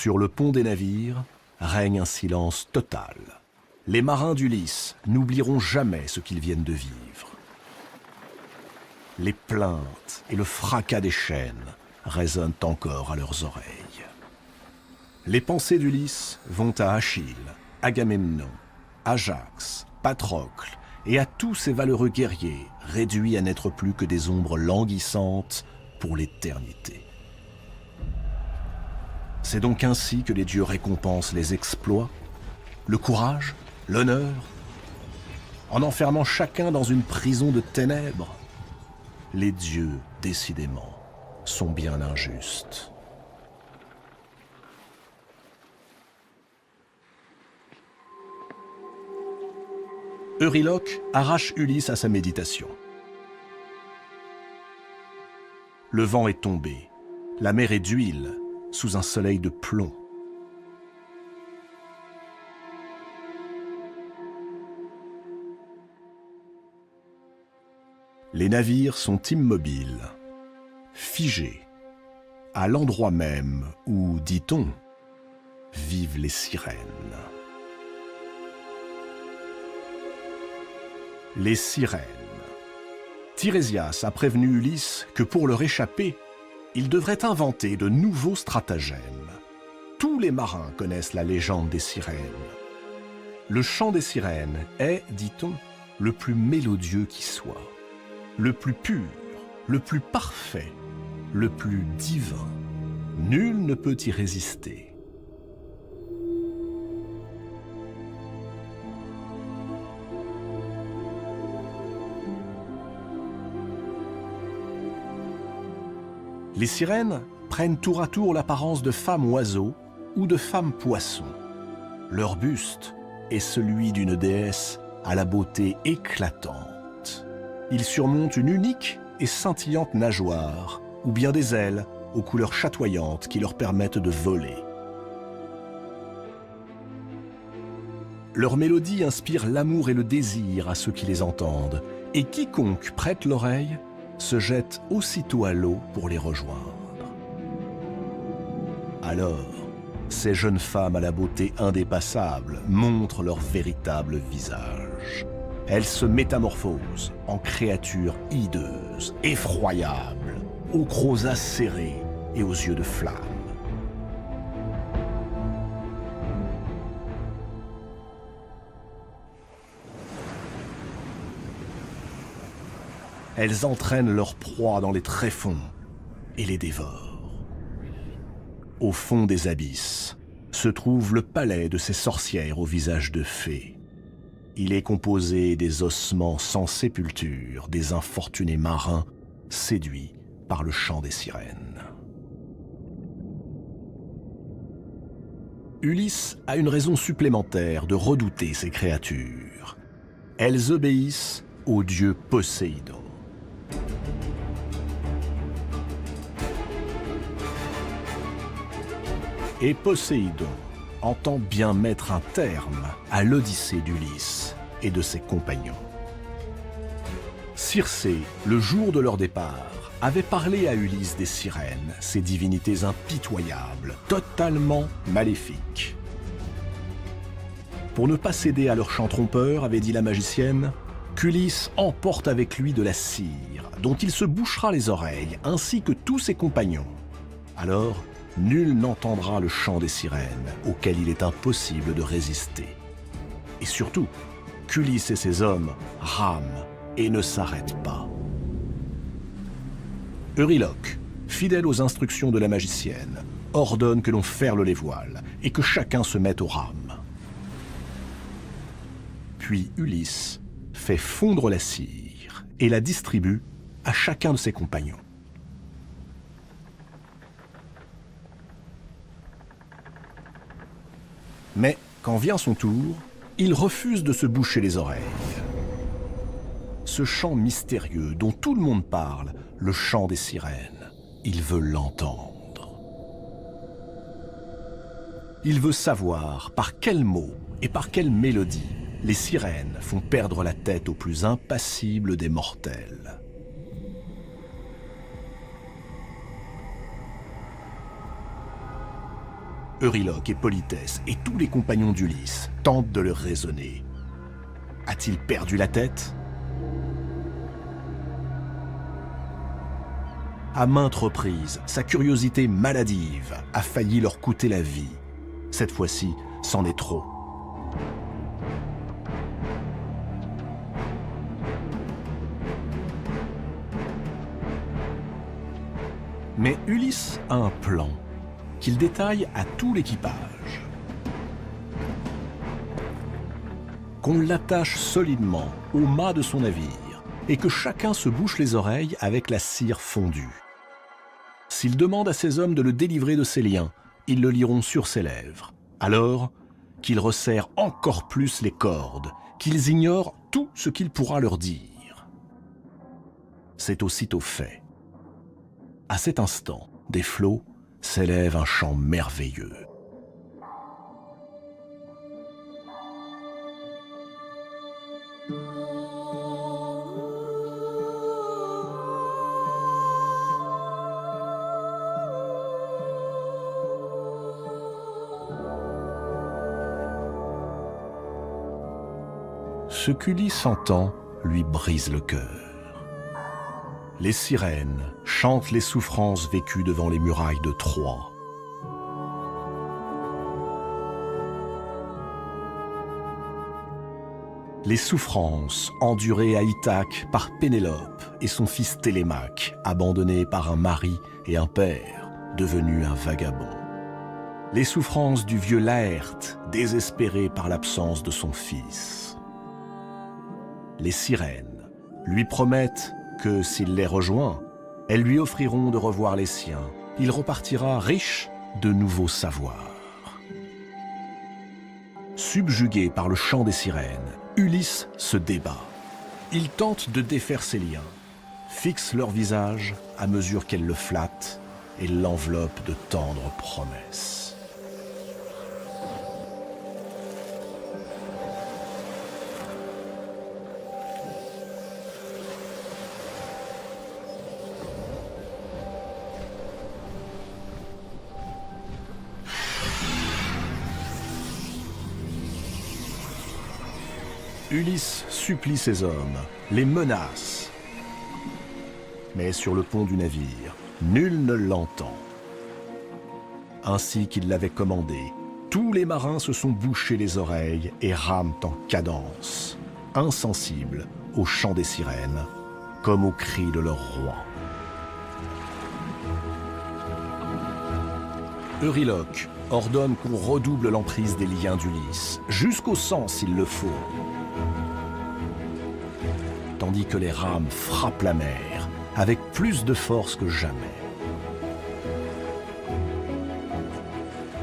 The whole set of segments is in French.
Sur le pont des navires règne un silence total. Les marins d'Ulysse n'oublieront jamais ce qu'ils viennent de vivre. Les plaintes et le fracas des chaînes résonnent encore à leurs oreilles. Les pensées d'Ulysse vont à Achille, Agamemnon, Ajax, Patrocle et à tous ces valeureux guerriers réduits à n'être plus que des ombres languissantes pour l'éternité. C'est donc ainsi que les dieux récompensent les exploits, le courage, l'honneur, en enfermant chacun dans une prison de ténèbres. Les dieux, décidément, sont bien injustes. Euryloque arrache Ulysse à sa méditation. Le vent est tombé, la mer est d'huile, sous un soleil de plomb. Les navires sont immobiles, figés, à l'endroit même où, dit-on, vivent les sirènes. Les sirènes. Tirésias a prévenu Ulysse que pour leur échapper, il devrait inventer de nouveaux stratagèmes. Tous les marins connaissent la légende des sirènes. Le chant des sirènes est, dit-on, le plus mélodieux qui soit, le plus pur, le plus parfait, le plus divin. Nul ne peut y résister. Les sirènes prennent tour à tour l'apparence de femmes oiseaux ou de femmes poissons. Leur buste est celui d'une déesse à la beauté éclatante. Ils surmontent une unique et scintillante nageoire, ou bien des ailes aux couleurs chatoyantes qui leur permettent de voler. Leur mélodie inspire l'amour et le désir à ceux qui les entendent, et quiconque prête l'oreille se jette aussitôt à l'eau pour les rejoindre. Alors, ces jeunes femmes à la beauté indépassable montrent leur véritable visage. Elles se métamorphosent en créatures hideuses, effroyables, aux crocs acérés et aux yeux de flamme. Elles entraînent leur proie dans les tréfonds et les dévorent. Au fond des abysses se trouve le palais de ces sorcières au visage de fées. Il est composé des ossements sans sépulture des infortunés marins séduits par le chant des sirènes. Ulysse a une raison supplémentaire de redouter ces créatures. Elles obéissent au dieu Poséidon. Et Poséidon entend bien mettre un terme à l'odyssée d'Ulysse et de ses compagnons. Circé, le jour de leur départ, avait parlé à Ulysse des sirènes, ces divinités impitoyables, totalement maléfiques. Pour ne pas céder à leur chant trompeur, avait dit la magicienne, qu'Ulysse emporte avec lui de la cire, dont il se bouchera les oreilles, ainsi que tous ses compagnons. Alors, nul n'entendra le chant des sirènes, auquel il est impossible de résister. Et surtout, qu'Ulysse et ses hommes rament et ne s'arrêtent pas. Euryloque, fidèle aux instructions de la magicienne, ordonne que l'on ferle les voiles et que chacun se mette aux rames. Puis Ulysse fait fondre la cire et la distribue à chacun de ses compagnons. Mais quand vient son tour, il refuse de se boucher les oreilles. Ce chant mystérieux dont tout le monde parle, le chant des sirènes, il veut l'entendre. Il veut savoir par quels mots et par quelle mélodie les sirènes font perdre la tête aux plus impassibles des mortels. Euryloque et Polythès et tous les compagnons d'Ulysse tentent de le raisonner. A-t-il perdu la tête? À maintes reprises, sa curiosité maladive a failli leur coûter la vie. Cette fois-ci, c'en est trop. Mais Ulysse a un plan qu'il détaille à tout l'équipage. Qu'on l'attache solidement au mât de son navire et que chacun se bouche les oreilles avec la cire fondue. S'il demande à ses hommes de le délivrer de ses liens, ils le liront sur ses lèvres. Alors qu'il resserre encore plus les cordes, qu'ils ignorent tout ce qu'il pourra leur dire. C'est aussitôt fait. À cet instant, des flots s'élève un chant merveilleux. Ce qu'Ulysse entend lui brise le cœur. Les sirènes chantent les souffrances vécues devant les murailles de Troie. Les souffrances endurées à Ithaque par Pénélope et son fils Télémaque, abandonné par un mari et un père, devenu un vagabond. Les souffrances du vieux Laërte, désespéré par l'absence de son fils. Les sirènes lui promettent que s'il les rejoint, elles lui offriront de revoir les siens. Il repartira riche de nouveaux savoirs. Subjugué par le chant des sirènes, Ulysse se débat. Il tente de défaire ses liens, fixe leur visage à mesure qu'elles le flattent et l'enveloppe de tendres promesses. Ulysse supplie ses hommes, les menace. Mais sur le pont du navire, nul ne l'entend. Ainsi qu'il l'avait commandé, tous les marins se sont bouchés les oreilles et rament en cadence, insensibles au chant des sirènes, comme aux cris de leur roi. Euryloque ordonne qu'on redouble l'emprise des liens d'Ulysse, jusqu'au sang s'il le faut. Tandis que les rames frappent la mer avec plus de force que jamais.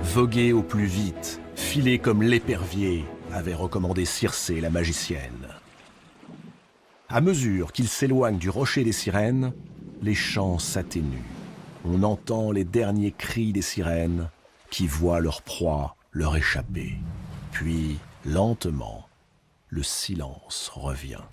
Voguer au plus vite, filer comme l'épervier, avait recommandé Circé, la magicienne. À mesure qu'il s'éloigne du rocher des sirènes, les chants s'atténuent. On entend les derniers cris des sirènes qui voient leur proie leur échapper. Puis, lentement, le silence revient.